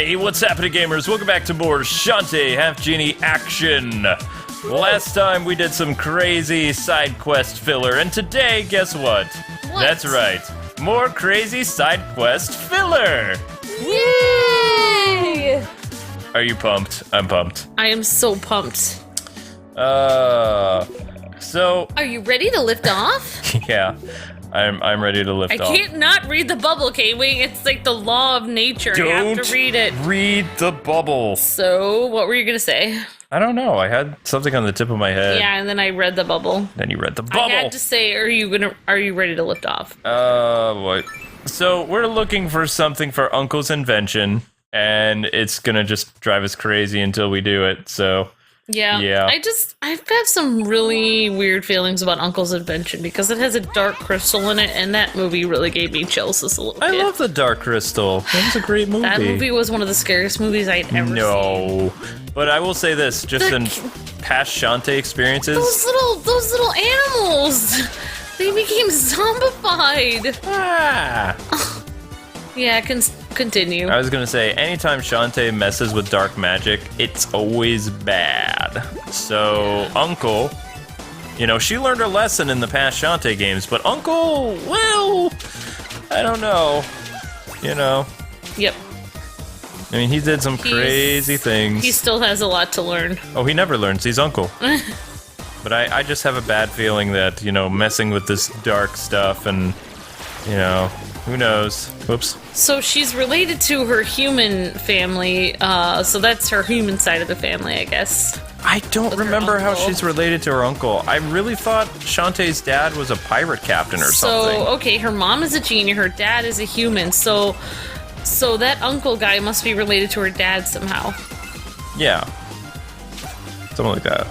Hey, what's happening, gamers? Welcome back to more Shantae Half Genie action. Last time we did some crazy side quest filler, and today, guess what? That's right, more crazy side quest filler. Yay! Are you pumped? I'm pumped. I am so pumped. So... Are you ready to lift off? Yeah, I'm ready to lift off. I can't not read the bubble, Kwing. It's like the law of nature. I have to read it. Read the bubble. So, what were you gonna say? I don't know. I had something on the tip of my head. Yeah, and then I read the bubble. Then you read the bubble. I had to say, are you ready to lift off? What? So we're looking for something for Uncle's invention, and it's gonna just drive us crazy until we do it. So yeah. I've got some really weird feelings about Uncle's invention because it has a dark crystal in it, and that movie really gave me chills as a little kid. I love the Dark Crystal. That was a great movie. That movie was one of the scariest movies I'd ever seen. No, but I will say this: just in past Shantae experiences, those little animals, they became zombified. Yeah, continue. I was gonna say, anytime Shantae messes with dark magic, it's always bad. So, Uncle, she learned her lesson in the past Shantae games, but Uncle, well, I don't know. Yep. I mean, he did some crazy things. He still has a lot to learn. Oh, he never learns. He's Uncle. But I just have a bad feeling that, messing with this dark stuff and, who knows? Whoops. So she's related to her human family, so that's her human side of the family, I guess. I don't remember how she's related to her uncle. I really thought Shantae's dad was a pirate captain or something. So, okay, her mom is a genie, her dad is a human, so that uncle guy must be related to her dad somehow. Yeah. Something like that.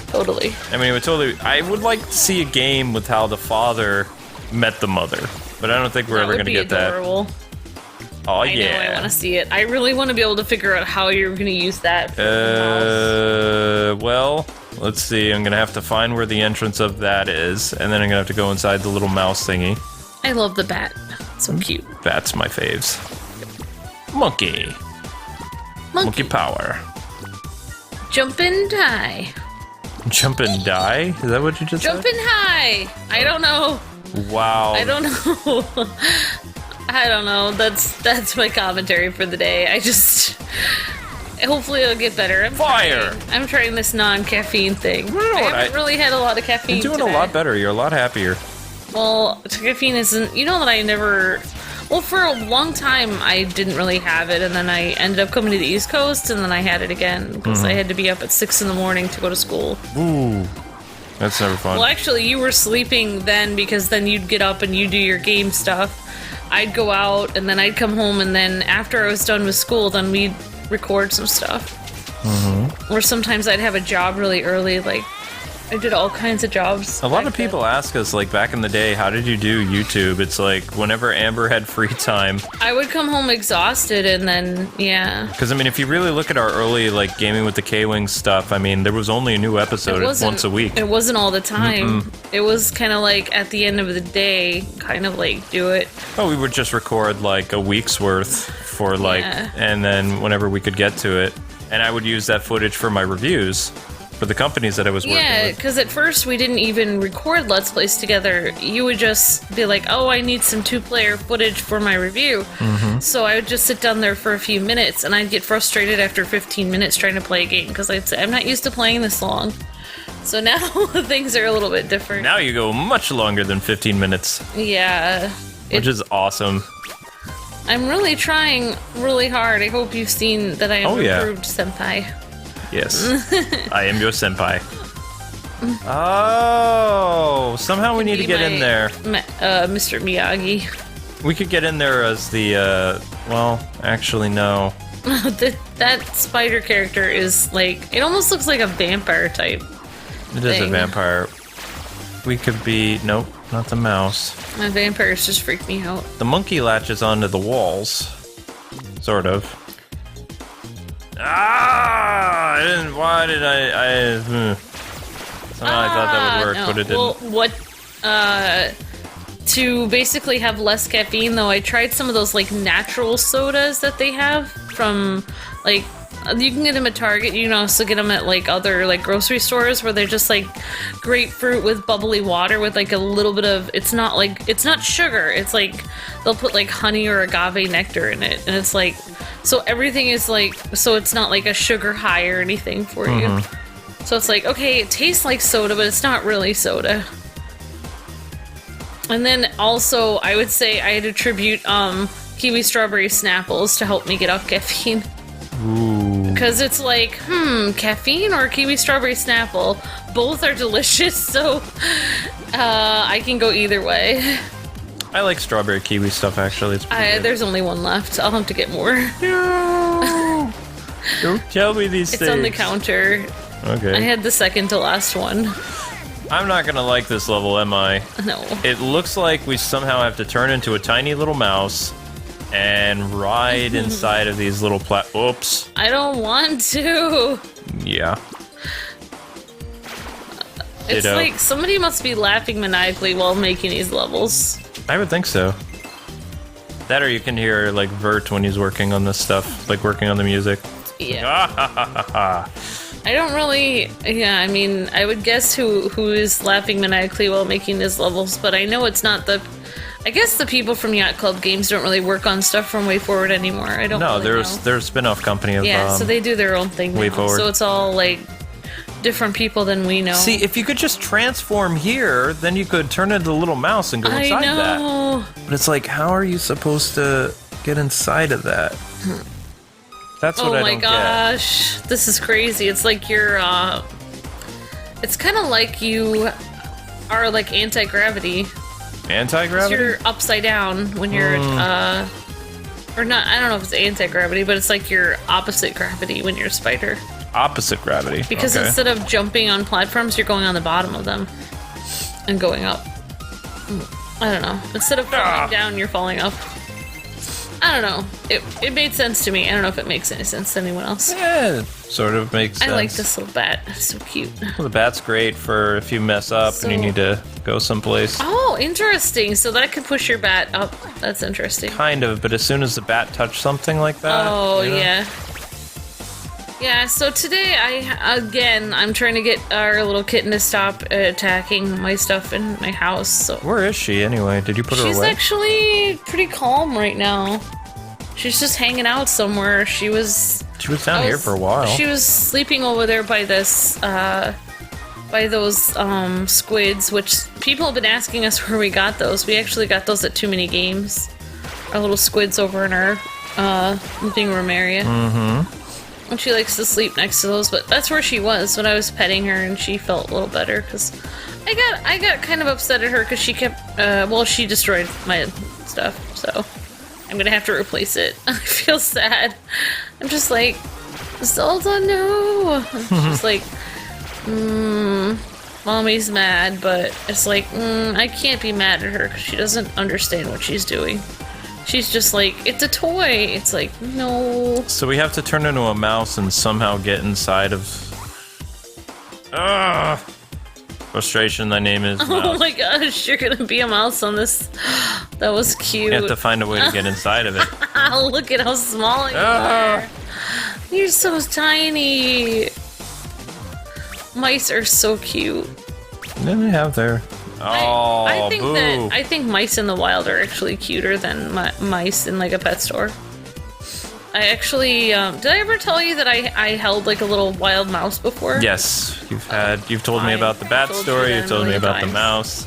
Totally. I mean, I would like to see a game with how the father met the mother. But I don't think we're ever going to get adorable. that. Oh, I know, I want to see it. I really want to be able to figure out how you're going to use that. Well, let's see. I'm going to have to find where the entrance of that is, and then I'm going to have to go inside the little mouse thingy. I love the bat. So cute. Bat's my faves. Monkey power. Jump and die. Jump and die? Is that what you just said? Jump and high. I don't know. Wow. I don't know. I don't know. That's my commentary for the day. Hopefully it'll get better. I'm trying this non-caffeine thing. I haven't really had a lot of caffeine You're doing today. a lot better. You're a lot happier. Well, caffeine isn't... that I never... Well, for a long time, I didn't really have it, and then I ended up coming to the East Coast, and then I had it again, because I had to be up at 6 in the morning to go to school. Ooh. That's never fun. Well, actually, you were sleeping then, because then you'd get up and you'd do your game stuff. I'd go out, and then I'd come home, and then after I was done with school, then we'd record some stuff. Or sometimes I'd have a job really early, like, I did all kinds of jobs. A lot of people ask us, like, back in the day, how did you do YouTube? It's like, whenever Amber had free time. I would come home exhausted, and then, yeah. Because, I mean, if you really look at our early, like, Gaming with the Kwings stuff, I mean, there was only a new episode once a week. It wasn't all the time. It was kind of like, at the end of the day, kind of like, do it. Oh, we would just record, like, a week's worth for, like, and then whenever we could get to it. And I would use that footage for my reviews. For the companies that I was working with. Yeah, because at first we didn't even record Let's Plays together. You would just be like, oh, I need some 2-player footage for my review. So I would just sit down there for a few minutes, and I'd get frustrated after 15 minutes trying to play a game, because I'd say, I'm not used to playing this long. So now things are a little bit different. Now you go much longer than 15 minutes. Yeah. Which is awesome. I'm really trying really hard. I hope you've seen that I am improved, Senpai. Yes, I am your senpai. Oh, somehow we need to get in there. Mr. Miyagi. We could get in there as the, well, actually, no. That spider character is like, it almost looks like a vampire type. It is a vampire. We could be, nope, not the mouse. My vampires just freak me out. The monkey latches onto the walls. Sort of. Why did somehow I thought that would work, but it didn't. Well, to basically have less caffeine, though, I tried some of those, like, natural sodas that they have from, like, you can get them at Target, you can also get them at, like, other, like, grocery stores where they're just, like, grapefruit with bubbly water with, like, a little bit of, it's not sugar, it's, like, they'll put, like, honey or agave nectar in it, and it's, like, so everything is, like, so it's not, like, a sugar high or anything for you. So it's like, okay, it tastes like soda, but it's not really soda. And then also, I would say I'd attribute kiwi strawberry Snapples to help me get off caffeine. Ooh. Because it's like, caffeine or kiwi strawberry Snapple? Both are delicious, so I can go either way. I like strawberry kiwi stuff, actually. It's good. There's only one left. I'll have to get more. No! Don't tell me these things. It's on the counter. Okay. I had the second to last one. I'm not gonna like this level, am I? No. It looks like we somehow have to turn into a tiny little mouse and ride inside of these little Oops. I don't want to. Yeah. It's like somebody must be laughing maniacally while making these levels. I would think so. That or you can hear, like, Vert when he's working on this stuff, like, working on the music. Yeah. I don't really... Yeah, I mean, I would guess who is laughing maniacally while making these levels, but I know it's not the... I guess the people from Yacht Club Games don't really work on stuff from Wayforward anymore. I don't know. There's a spin-off company of... Yeah, so they do their own thing now. Wayforward. So it's all, like, different people than we know. See, if you could just transform here, then you could turn into a little mouse and go inside that. But it's like, how are you supposed to get inside of that? That's what I don't get. Oh my gosh, this is crazy. It's like you're, it's kind of like you are like anti-gravity. Anti-gravity? You're upside down when you're, or not, I don't know if it's anti-gravity, but it's like your opposite gravity when you're a spider. Opposite gravity. Because instead of jumping on platforms, you're going on the bottom of them and going up. I don't know. Instead of falling down, you're falling up. I don't know. It made sense to me. I don't know if it makes any sense to anyone else. Yeah, sort of makes sense. I like this little bat. It's so cute. Well, the bat's great for if you mess up and you need to go someplace. Oh, interesting. So that could push your bat up. That's interesting. Kind of, but as soon as the bat touched something like that... Oh, yeah. Yeah, so today I'm trying to get our little kitten to stop attacking my stuff in my house. So where is she anyway? Did you put her away? She's actually pretty calm right now. She's just hanging out somewhere. She was down here for a while. She was sleeping over there by this, by those squids, which people have been asking us where we got those. We actually got those at Too Many Games. Our little squids over in our living room area. Mm-hmm. And she likes to sleep next to those, but that's where she was when I was petting her, and she felt a little better because I got kind of upset at her because she kept she destroyed my stuff, so I'm gonna have to replace it. I feel sad. I'm just like, Zelda, no. She's like, mommy's mad, but it's like, I can't be mad at her because she doesn't understand what she's doing. She's just like, it's a toy. It's like, no. So we have to turn into a mouse and somehow get inside of... Frustration, thy name is mouse. Oh my gosh, you're gonna be a mouse on this. That was cute. You have to find a way to get inside of it. Look at how small you are. You're so tiny. Mice are so cute. Then they have their... I think mice in the wild are actually cuter than mice in like a pet store. I actually did I ever tell you that I held like a little wild mouse before? Yes, you've told me about the bat story. You've told me about the mouse.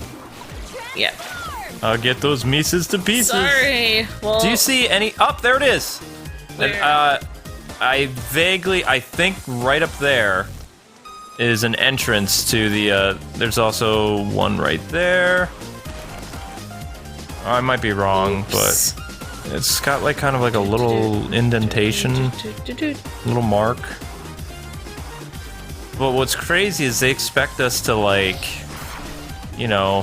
Yeah. I'll get those mices to pieces. Sorry. Well, do you see any? Oh, there it is. Where? I think right up there is an entrance to the, there's also one right there. I might be wrong, but it's got like kind of like a little indentation, little mark. But what's crazy is they expect us to like, you know,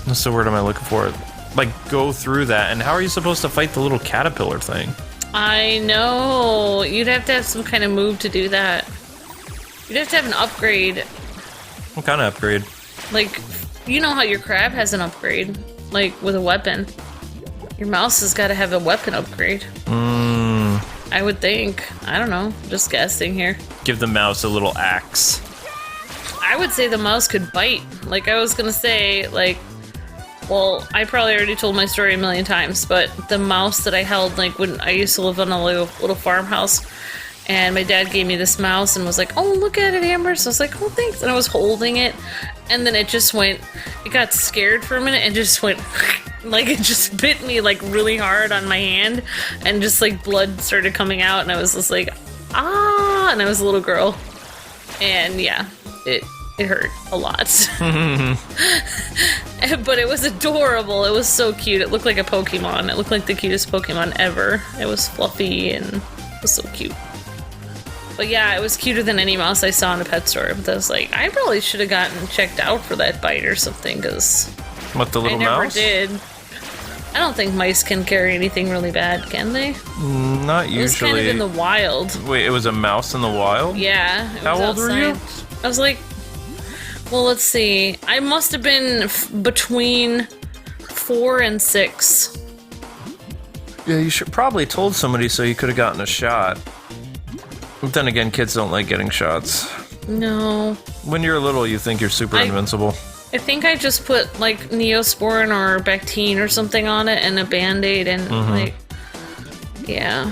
what's the word am I looking for? Like go through that, and how are you supposed to fight the little caterpillar thing? I know, you'd have to have some kind of move to do that. You'd have to have an upgrade. What kind of upgrade? Like, you know how your crab has an upgrade, like with a weapon. Your mouse has got to have a weapon upgrade. I would think. I don't know. Just guessing here. Give the mouse a little axe. I would say the mouse could bite. Like, I was gonna say, like, well, I probably already told my story a million times, but the mouse that I held, like, when I used to live on a little farmhouse, and my dad gave me this mouse and was like, oh, look at it, Amber. So I was like, oh, thanks. And I was holding it, and then it just went, it got scared for a minute and just went, like, it just bit me, like, really hard on my hand, and just, like, blood started coming out, and I was just like, ah, and I was a little girl. And, yeah, it hurt a lot. But it was adorable. It was so cute. It looked like a Pokemon. It looked like the cutest Pokemon ever. It was fluffy and it was so cute. But yeah, it was cuter than any mouse I saw in a pet store. But I was like, I probably should have gotten checked out for that bite or something, because what, the little mouse? I never did. I don't think mice can carry anything really bad, can they? Not usually. It was kind of in the wild. Wait, it was a mouse in the wild? Yeah. How old were you? I was like, well, let's see. I must have been between 4 and 6. Yeah, you should probably told somebody so you could have gotten a shot. But then again, kids don't like getting shots. No. When you're little, you think you're super invincible. I think I just put, like, Neosporin or Bactine or something on it and a Band-Aid and, like, yeah.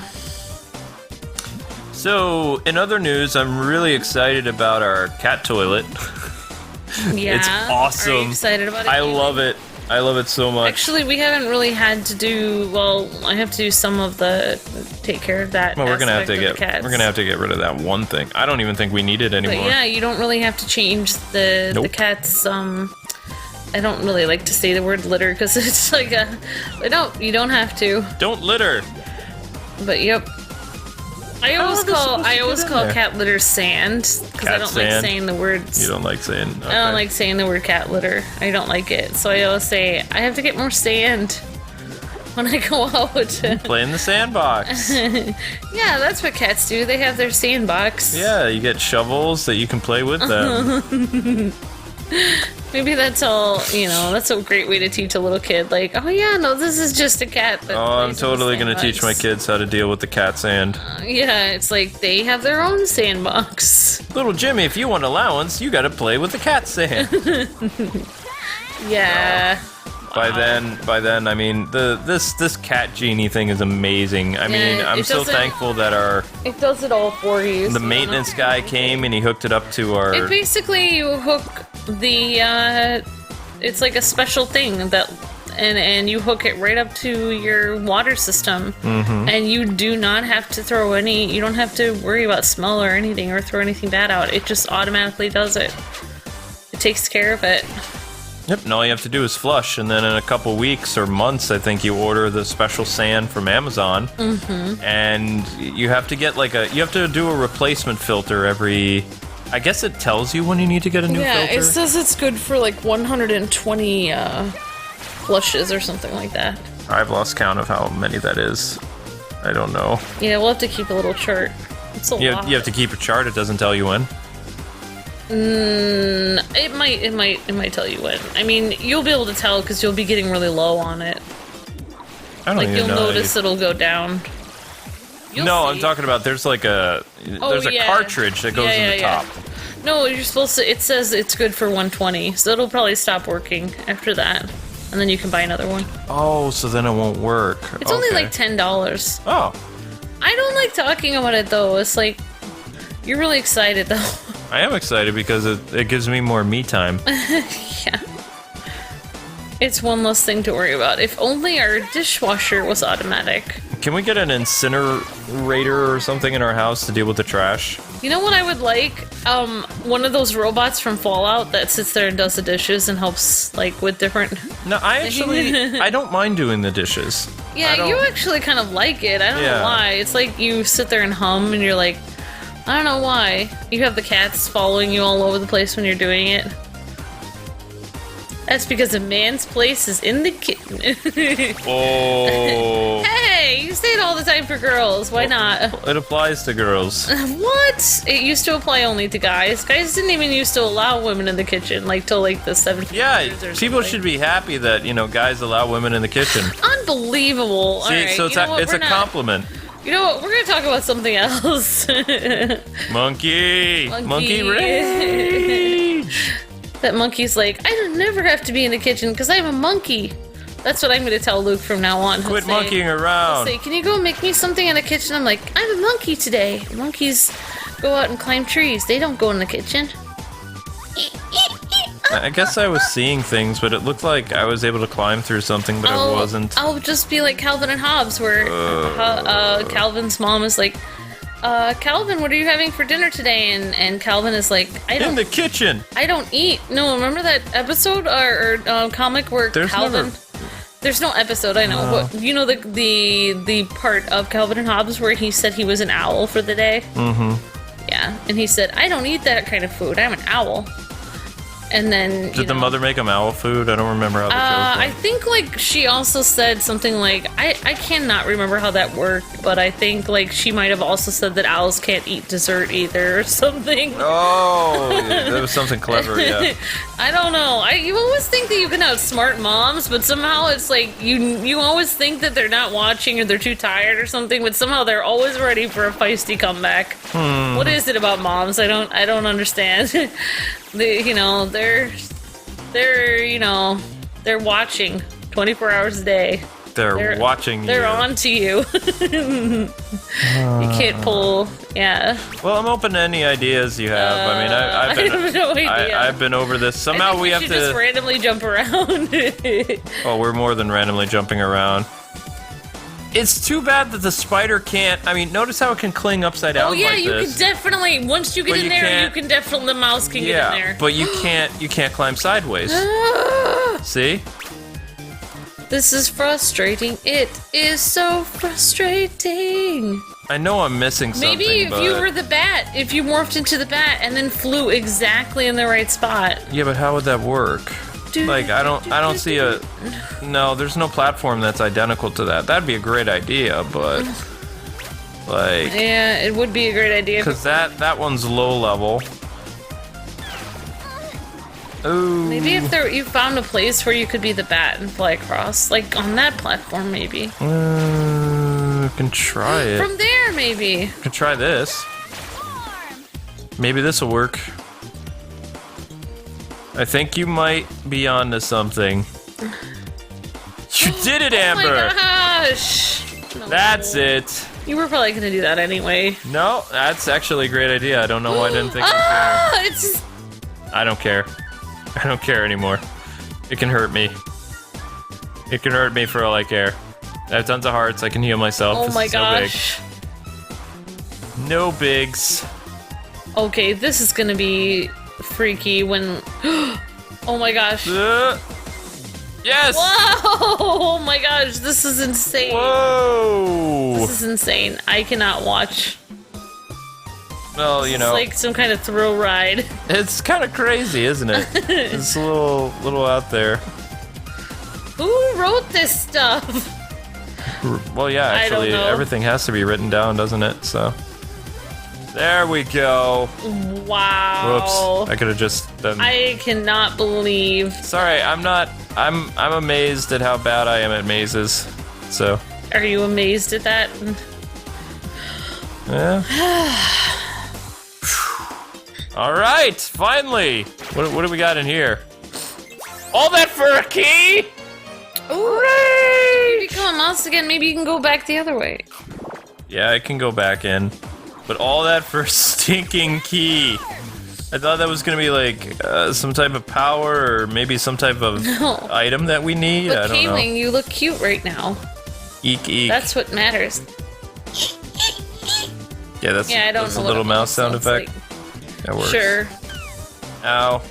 So, in other news, I'm really excited about our cat toilet. Yeah. It's awesome. Are you excited about it? I love it. I love it so much. Actually, we haven't really had to do, well, I have to do some of the, take care of that. Well, we're gonna have to get rid of that one thing. I don't even think we need it anymore. But yeah, you don't really have to change the cat's, I don't really like to say the word litter because it's like you don't have to. Don't litter. But yep. I always call cat litter sand because I don't like saying the words. You don't like saying. Okay. I don't like saying the word cat litter. I don't like it, so I always say I have to get more sand when I go out. Play in the sandbox. Yeah, that's what cats do. They have their sandbox. Yeah, you get shovels that you can play with them. Maybe that's all, that's a great way to teach a little kid. Like, oh yeah, no, this is just a cat. That I'm totally going to teach my kids how to deal with the cat sand. Yeah, it's like they have their own sandbox. Little Jimmy, if you want allowance, you got to play with the cat sand. Yeah. By then, I mean, this cat genie thing is amazing. I mean, I'm so thankful that it does it all for you. The maintenance guy came and he hooked it up to our. It basically, you hook it's like a special thing and you hook it right up to your water system, and you do not have to you don't have to worry about smell or anything or throw anything bad out. It just automatically does it. It takes care of it. Yep, and all you have to do is flush, and then in a couple weeks or months, I think you order the special sand from Amazon, and you have to get you have to do a replacement filter every. I guess it tells you when you need to get a new filter. Yeah, it says it's good for like 120 flushes or something like that. I've lost count of how many that is. I don't know. Yeah, we'll have to keep a little chart. It's a lot. You have to keep a chart. It doesn't tell you when. It might tell you when. I mean, you'll be able to tell because you'll be getting really low on it. I don't even know. You'll notice it'll go down. I'm talking about there's a cartridge that goes in the top. No, you're supposed to. It says it's good for 120, so it'll probably stop working after that, and then you can buy another one. Oh, so then it won't work. It's only like $10. Oh. I don't like talking about it though. It's like you're really excited though. I am excited because it gives me more me time. Yeah. It's one less thing to worry about. If only our dishwasher was automatic. Can we get an incinerator or something in our house to deal with the trash? You know what I would like? One of those robots from Fallout that sits there and does the dishes and helps, like, with different... No, I don't mind doing the dishes. Yeah, you actually kind of like it. I don't know why. It's like you sit there and hum and you're like, I don't know why. You have the cats following you all over the place when you're doing it. That's because a man's place is in the kitchen. Oh. Hey! say? You say it all the time for girls. Why not? It applies to girls. What? It used to apply only to guys. Guys didn't even used to allow women in the kitchen, like, till, like, the 70s. Yeah, people should be happy that, you know, guys allow women in the kitchen. Unbelievable. See, all right. so it's a compliment. You know what? We're gonna talk about something else. Monkey rage. That monkey's like, I don't never have to be in the kitchen because I'm a monkey. That's what I'm gonna tell Luke from now on. Quit monkeying around. He'll say, can you go make me something in the kitchen? I'm like, I'm a monkey today. Monkeys go out and climb trees. They don't go in the kitchen. I guess I was seeing things, but it looked like I was able to climb through something, but it wasn't. I'll just be like Calvin and Hobbes, where Calvin's mom is like, Calvin, what are you having for dinner today? And Calvin is like, in the kitchen. I don't eat. No, remember that episode or comic where Calvin? There's no episode, I know. But you know the part of Calvin and Hobbes where he said he was an owl for the day? Mm-hmm. Yeah, and he said, I don't eat that kind of food. I'm an owl. And then did the mother make him owl food? I don't remember how the joke went. I think like she also said something like I cannot remember how that worked, but I think like she might have also said that owls can't eat dessert either or something. Oh, that was something clever, yeah. I don't know. You always think that you can outsmart moms, but somehow it's like you always think that they're not watching or they're too tired or something, but somehow they're always ready for a feisty comeback. What is it about moms? I don't understand. They're watching 24 hours a day. They're watching you. They're on to you. You can't pull, yeah. Well, I'm open to any ideas you have. I mean, I have no idea. I've been over this. Somehow we have to just randomly jump around. Oh, we're more than randomly jumping around. It's too bad that the spider can't. I mean, notice how it can cling upside down. Oh yeah, like you this. can definitely. Once you get in there, you can definitely. The mouse can get in there. Yeah, but you can't climb sideways. See? This is frustrating. It is so frustrating. I know I'm missing something. Maybe if you were the bat, if you morphed into the bat and then flew exactly in the right spot. Yeah, but how would that work? Like, I don't see a... No, there's no platform that's identical to that. That'd be a great idea, but... Like... Yeah, it would be a great idea. Because that one's low level. Ooh. Maybe if you found a place where you could be the bat and fly across. Like, on that platform, maybe. I can try it. From there, maybe. I can try this. Maybe this will work. I think you might be onto something. You did it, Amber! Oh my gosh! No. That's it. You were probably gonna do that anyway. No, that's actually a great idea. I don't know why I didn't think of it. It's just... I don't care. I don't care anymore. It can hurt me. It can hurt me for all I care. I have tons of hearts. I can heal myself. Oh my gosh. No bigs. Okay, this is gonna be freaky when... Oh my gosh. Yes! Whoa! Oh my gosh, this is insane. Whoa! This is insane. I cannot watch. Well, you know. It's like some kind of thrill ride. It's kind of crazy, isn't it? It's a little out there. Who wrote this stuff? Well, yeah, actually, everything has to be written down, doesn't it? So. There we go. Wow. Whoops. I could have just done... I cannot believe... Sorry, I'm amazed at how bad I am at mazes. So... Are you amazed at that? Yeah. Alright, finally! What do we got in here? All that for a key?! Ooh! If you become a mouse again, maybe you can go back the other way. Yeah, I can go back in. But all that for a stinking key. I thought that was gonna be like some type of power or maybe some type of item that we need. But I don't know. you look cute right now. Eek eek. That's what matters. Yeah, that's a little mouse sound effect. Like. That works. Sure. Ow.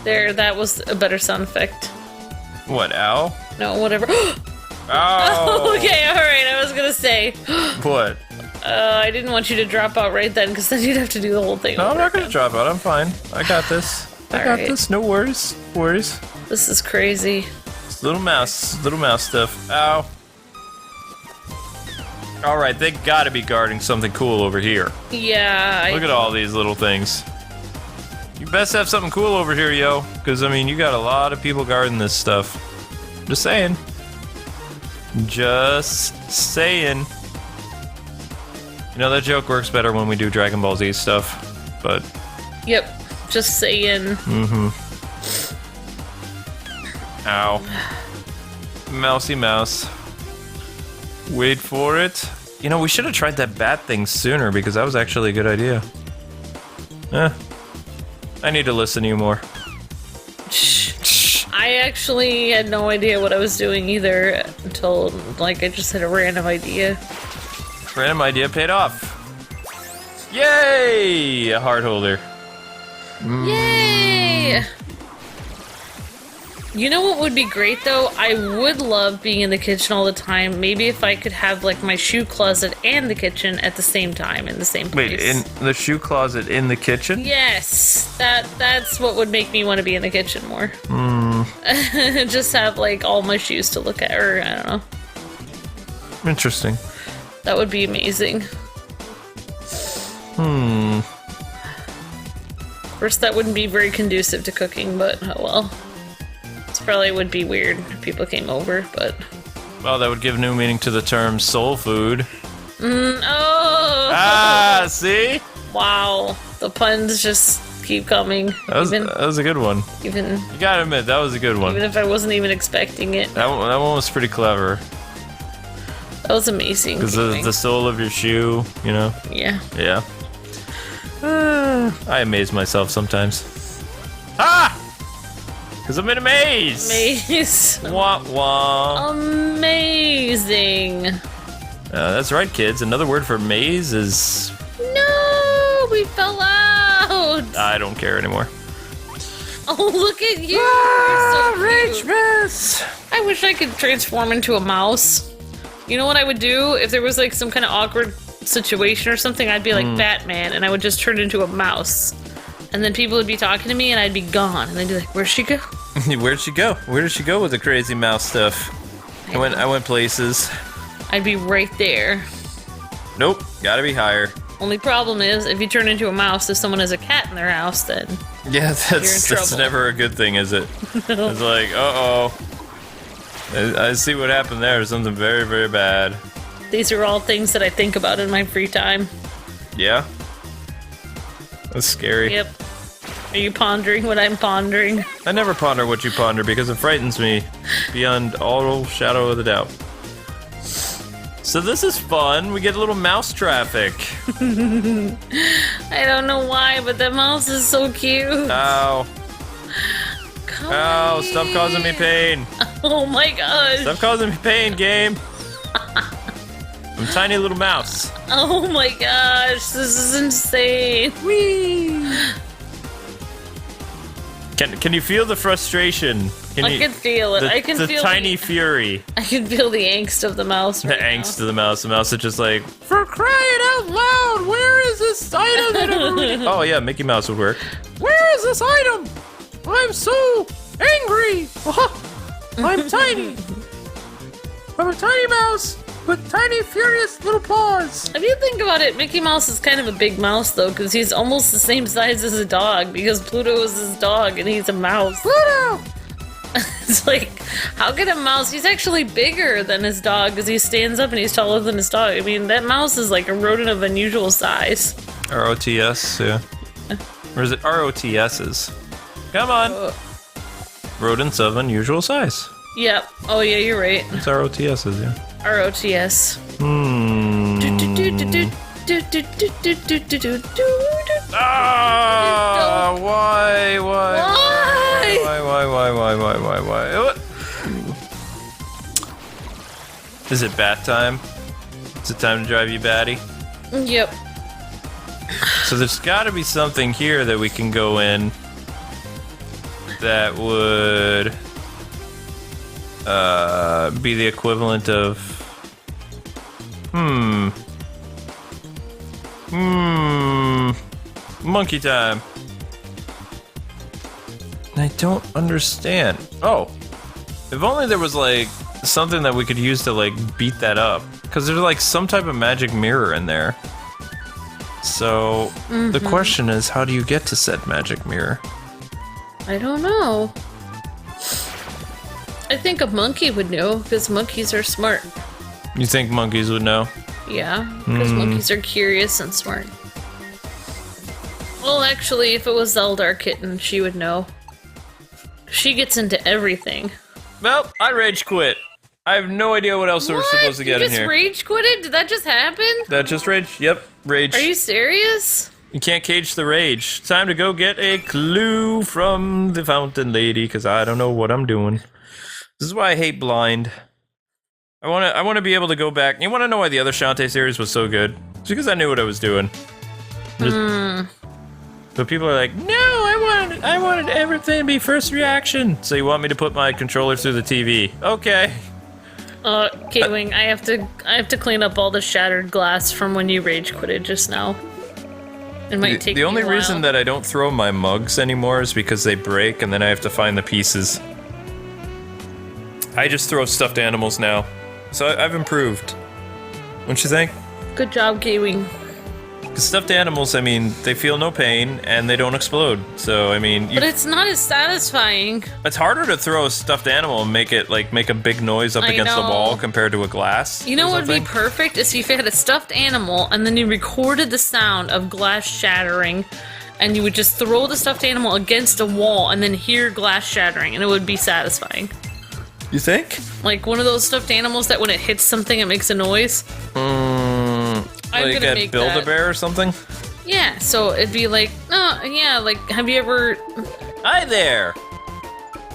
There, that was a better sound effect. What, ow? No, whatever. Oh! Okay, alright, I was gonna say. What? I didn't want you to drop out right then, because then you'd have to do the whole thing. No, I'm not gonna drop out. I'm fine. I got this. I got this. No worries. Worries. This is crazy. It's little mouse stuff. Ow. Alright, they gotta be guarding something cool over here. Yeah. Look at all these little things. You best have something cool over here, yo. Because, I mean, you got a lot of people guarding this stuff. Just saying. Just saying. You know, that joke works better when we do Dragon Ball Z stuff. But... Yep. Just saying. Ow. Mousy mouse. Wait for it. You know, we should have tried that bat thing sooner because that was actually a good idea. I need to listen to you more. I actually had no idea what I was doing either until, like, I just had a random idea. Random idea paid off. Yay! A heart holder. Yay! You know what would be great, though? I would love being in the kitchen all the time. Maybe if I could have, like, my shoe closet and the kitchen at the same time in the same place. Wait, in the shoe closet in the kitchen? Yes! That's what would make me want to be in the kitchen more. Just have, like, all my shoes to look at, or I don't know. Interesting. That would be amazing. Of course, that wouldn't be very conducive to cooking, but oh well. It probably would be weird if people came over, but... Well, that would give new meaning to the term soul food. Oh! Ah, see? Wow. The puns just keep coming. That was a good one. You gotta admit, that was a good one. Even if I wasn't even expecting it. That one was pretty clever. That was amazing. Because the sole of your shoe, you know? Yeah. Yeah. I amaze myself sometimes. Ah! Because I'm in a maze! Maze. Wah wah. Amazing. That's right, kids. Another word for maze is... No! We fell out! I don't care anymore. Oh, look at you! Rage mess! I wish I could transform into a mouse. You know what I would do? If there was like some kind of awkward situation or something, I'd be like Batman and I would just turn into a mouse. And then people would be talking to me and I'd be gone. And they'd be like, where'd she go? Where'd she go? Where did she go with the crazy mouse stuff? I went places. I'd be right there. Nope, gotta be higher. Only problem is, if you turn into a mouse, if someone has a cat in their house, then yeah, you're in that's trouble. never a good thing, is it? No. It's like, uh-oh. I see what happened there. Something very, very bad. These are all things that I think about in my free time. Yeah? That's scary. Yep. Are you pondering what I'm pondering? I never ponder what you ponder because it frightens me beyond all shadow of the doubt. So this is fun. We get a little mouse traffic. I don't know why, but that mouse is so cute. Ow. Come Ow, stop causing me pain. Oh my gosh. Stop causing me pain, game. I'm a tiny little mouse. Oh my gosh, this is insane. Whee! Can you feel the frustration? I can feel it. I can feel the tiny fury. I can feel the angst of the mouse. The angst of the mouse. The mouse is just like, for crying out loud, where is this item that I'm Oh yeah, Mickey Mouse would work. Where is this item? I'm so angry. I'm tiny. I'm a tiny mouse with tiny, furious little paws. If you think about it, Mickey Mouse is kind of a big mouse, though, because he's almost the same size as a dog, because Pluto is his dog, and he's a mouse. Pluto! It's like, how can a mouse... He's actually bigger than his dog, because he stands up and he's taller than his dog. I mean, that mouse is like a rodent of unusual size. R-O-T-S, yeah. Or is it R-O-T-S's? Come on! Rodents of unusual size. Yep. Oh, yeah, you're right. It's R-O-T-S's, yeah. R-O-T-S. Ah! Why? What? Is it bat time? Is it time to drive you batty? Yep. So there's gotta be something here that we can go in that would be the equivalent of monkey time. I don't understand. Oh, if only there was like something that we could use to like beat that up. Because there's like some type of magic mirror in there. So the question is, how do you get to said magic mirror? I don't know. I think a monkey would know, because monkeys are smart. You think monkeys would know? Yeah, because monkeys are curious and smart. Well, actually, if it was Zelda, our kitten, she would know. She gets into everything. Well, I rage quit. I have no idea what else we're supposed to get in here. You just rage quitted? Did that just happen? That just rage? Yep, rage. Are you serious? You can't cage the rage. Time to go get a clue from the fountain lady, because I don't know what I'm doing. This is why I hate blind. I want to be able to go back. You want to know why the other Shantae series was so good? It's because I knew what I was doing. But people are like, no, I wanted everything to be first reaction. So you want me to put my controller through the TV? Okay. Kwing, I have to clean up all the shattered glass from when you rage quitted just now. It might take me a while. The only reason that I don't throw my mugs anymore is because they break and then I have to find the pieces. I just throw stuffed animals now. So I've improved. Wouldn't you think? Good job, Kwing. Because stuffed animals, I mean, they feel no pain and they don't explode. So, I mean... But it's not as satisfying. It's harder to throw a stuffed animal and make it, like, make a big noise up against the wall compared to a glass. You know what would be perfect? Is if you had a stuffed animal and then you recorded the sound of glass shattering and you would just throw the stuffed animal against a wall and then hear glass shattering and it would be satisfying. You think? Like one of those stuffed animals that when it hits something it makes a noise? Like at Build-A-Bear or something? Yeah, so it'd be like, yeah, like, have you ever... Hi there!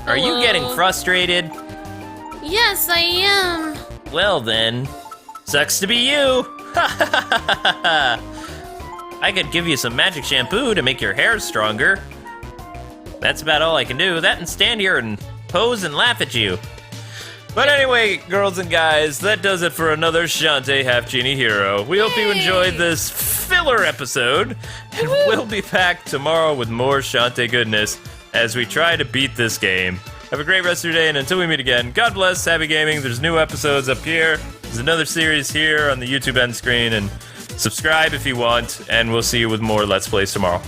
Are you getting frustrated? Yes, I am. Well then, sucks to be you! I could give you some magic shampoo to make your hair stronger. That's about all I can do. That and stand here and pose and laugh at you. But anyway, girls and guys, that does it for another Shantae Half Genie Hero. We hope you enjoyed this filler episode, and we'll be back tomorrow with more Shantae goodness as we try to beat this game. Have a great rest of your day, and until we meet again, God bless, happy gaming. There's new episodes up here. There's another series here on the YouTube end screen, and subscribe if you want, and we'll see you with more Let's Plays tomorrow.